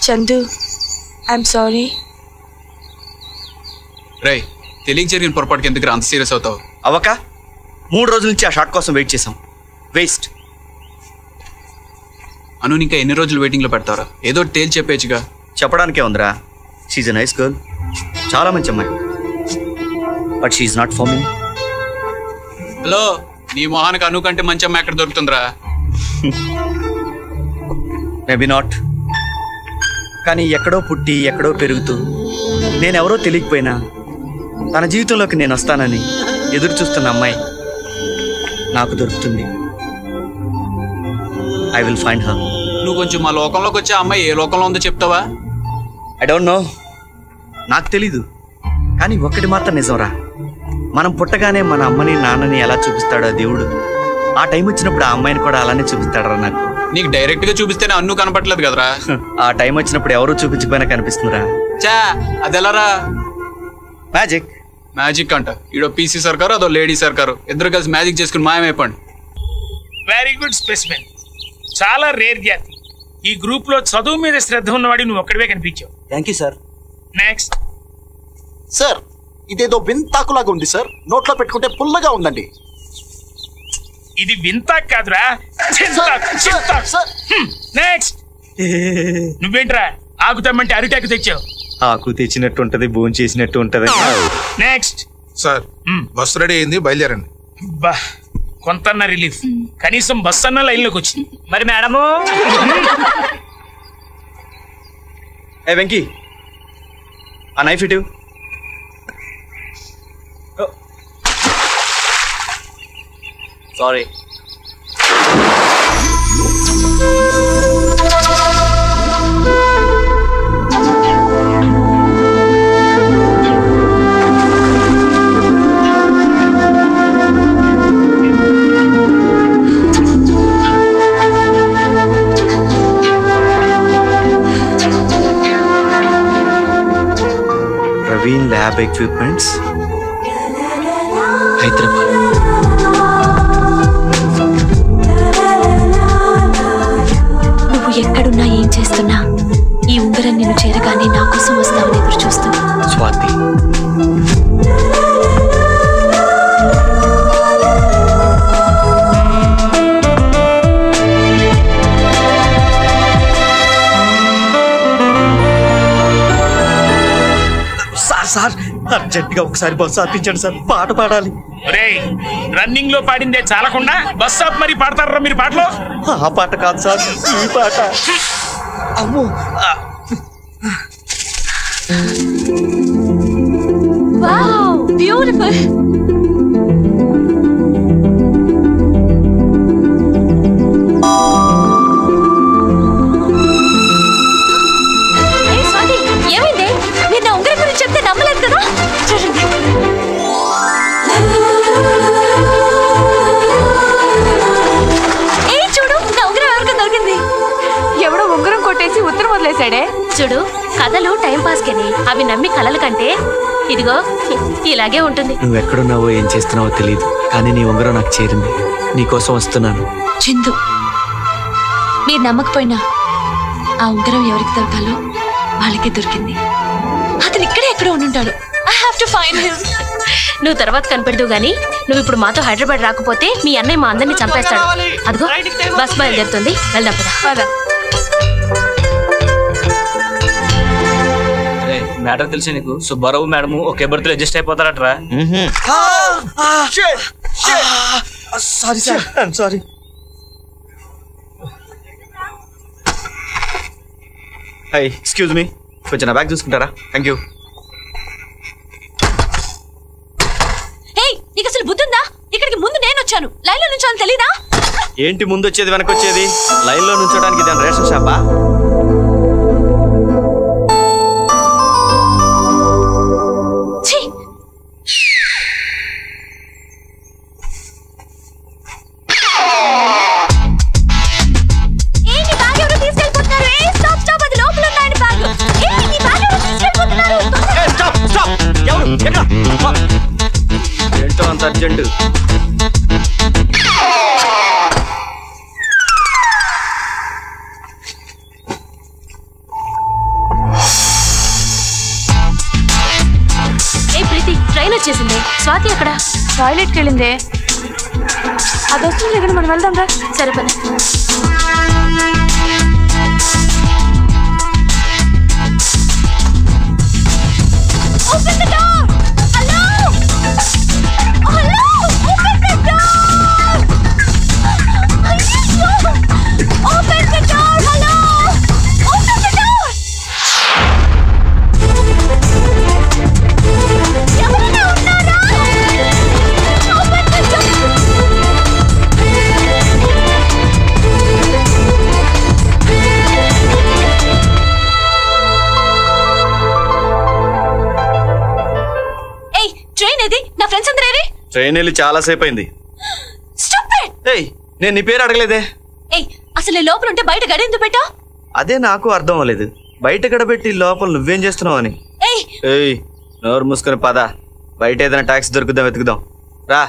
Chandu, I'm sorry. రై, తెలియక జరిగిన పొరపాటుకి ఎందుకు అంత సీరియస్ అవుతావు? అవక 3 రోజుల నుంచి ఆ షాట్ కోసం వెయిట్ చేసాం. వేస్ట్. అను, ఇంకా ఎన్ని రోజులు వెయిటింగ్లో పెడతారా? ఏదో తేల్చి చెప్పేచ్చుగా. చెప్పడానికే ఉందిరా. షీఈ్ ఎ నైస్ గర్ల్, చాలా మంచి అమ్మాయి. But she's not for me. Hello, నీ మొహానికి అను కంటే మంచి అమ్మాయి ఎక్కడ దొరుకుతుందిరా? Maybe not. కానీ ఎక్కడో పుట్టి ఎక్కడో పెరుగుతూ నేనెవరో తెలియకపోయినా తన జీవితంలోకి నేను వస్తానని ఎదురు చూస్తున్న అమ్మాయి నాకు దొరుకుతుంది. I will find her. నువ్వు కొంచెం మా లోకంలోకి వచ్చే అమ్మాయి ఏ లోకంలో ఉందో చెప్తావా? ఐ డోంట్ నో, నాకు తెలీదు. కానీ ఒక్కటి మాత్రం నిజంరా, మనం పుట్టగానే మన అమ్మని నాన్నని ఎలా చూపిస్తాడో దేవుడు, ఆ టైం వచ్చినప్పుడు ఆ అమ్మాయిని కూడా అలానే చూపిస్తాడరా నాకు. నీకు డైరెక్ట్ గా చూపిస్తేనే అన్ను కనపట్లేదు కదరా. ఆ టైం వచ్చినప్పుడు ఎవరు చూపించకపోయినా కనిపిస్తుందిరా. చా, అదెలారా? మ్యాజిక్. మ్యాజిక్ అంట. ఈడో పీసీ సర్కారు, అదో లేడీ సర్కారు, ఇద్దరు కలిసి మ్యాజిక్ చేసుకుని మాయమైపోండి. Very good specimen. చాలా రేర్ జాతి. ఈ గ్రూప్ లో చదువు మీద శ్రద్ధ ఉన్నవాడి నువ్వు ఒక్కడివే కనిపించావు. Thank you sir. Next. Sir, ఇదేదో వింతాకులాగా ఉంది సార్. నోట్లో పెట్టుకుంటే పుల్లగా ఉందండి. ఇది వింతాకు కాదురా, నెక్స్ట్. నువ్వేంట్రా ఆకుతామంటే అరిటాకు తెచ్చావు? ఆకు తెచ్చినట్టు ఉంటది, భోజనం చేసినట్టు ఉంటది. నెక్స్ట్. సార్, బస్సు రెడీ అయింది, బయలుదేరండి. బా, కొంతన్న రిలీఫ్. కనీసం బస్ అన్న లైన్ లోకి వచ్చింది. మరి మేడము? ఏ వెంకీ, ఆ నైఫ్ ఇటు. Sorry. Praveen lab equipments, Hyderabad. నువ్వు ఎక్కడున్నా ఏం చేస్తున్నా ఈ ఉంగరం నిన్ను చేరగానే నా కోసం వస్తావని ఎదురు చూస్తుంది. స్వాతి. సార్, అర్జెంట్గా ఒకసారి బస్సు ఆపించండి సార్, పాట పాడాలి. రన్నింగ్ లో పాడిందే చాలకుండా బస్ ఆప్ మరి పాడతారా మీరు పాటలో? ఆ పాట కాదు సార్, ఈ పాట. అమ్మో. Wow, beautiful. ఏమైంది? మీరు నా ఉంగరం గురించి చెప్తే నమ్మలేదు కదా? చూడండి. ఏ చూడు, నా ఉంగరం ఎవరికో దొరికింది. ఎవడో ఉంగరం కొట్టేసి ఉత్తరం వదిలేశాడే. చూడు, కథలు టైం పాస్ కెని, అవి నమ్మి కలల కంటే ఇదిగో ఇలాగే ఉంటుంది. నువ్వు ఎక్కడున్నావో ఏం చేస్తున్నావో తెలియదు, కానీ నీ ఉంగరం నాకు చేరింది. నీకోసం వస్తున్నాను. చందు, మీరు నమ్మకపోయినా ఆ ఉంగరం ఎవరికి దొరకాలో వాళ్ళకే దొరికింది. అతను ఇక్కడే ఎక్కడో ఉండుంటాడు. I have to find him. నువ్వు తర్వాత కనిపెడదు గానీ నువ్వు ఇప్పుడు మాతో హైదరాబాద్ రాకపోతే మీ అన్నయ్య మా అందరినీ చంపేస్తాడు. అదిగో బస్ బయలుదేరుతుంది, వెళ్దాం పద. మ్యాటర్ తెలిసి నీకు సుబ్బారావు మేడము ఒకే బర్త్లో అడ్జస్ట్ అయిపోతారట్రా. Sorry sir, I'm sorry. Hi, excuse me, కొంచెం నా బ్యాగ్ చూసుకుంటారా? Thank you. నీకు అసలు బుద్ధుందా? ఇక్కడికి ముందు నేను వచ్చాను, లైన్ లో నుంచోని తెలీదా? ఏంటి ముందు వచ్చేది వెనకొచ్చేది? లైన్ లో నుంచోడానికి దాని రేషన్ షాపా? ఏంటో అంత అర్జెంటు? స్వాతి ఎక్కడ? టాయిలెట్కి వెళ్ళిందే. అది వస్తుంది ఇక్కడ, మనం వెళ్దాం రా. సరే పని. ట్రైన్ వెళ్ళి చాలా సేపు అయింది. నేను నీ పేరు అడగలేదే. అసలు లోపల ఉంటే బయట గడి ఎందుకు పెట్టావు? అదే నాకు అర్థం అవ్వలేదు. బయట గడబెట్టి లోపల నువ్వేం చేస్తున్నావు అని. ఏయ్ నోరు మూసుకొని పద, బయట ఏదైనా టాక్సీ దొరుకుదాం, వెతుకుదాం రా.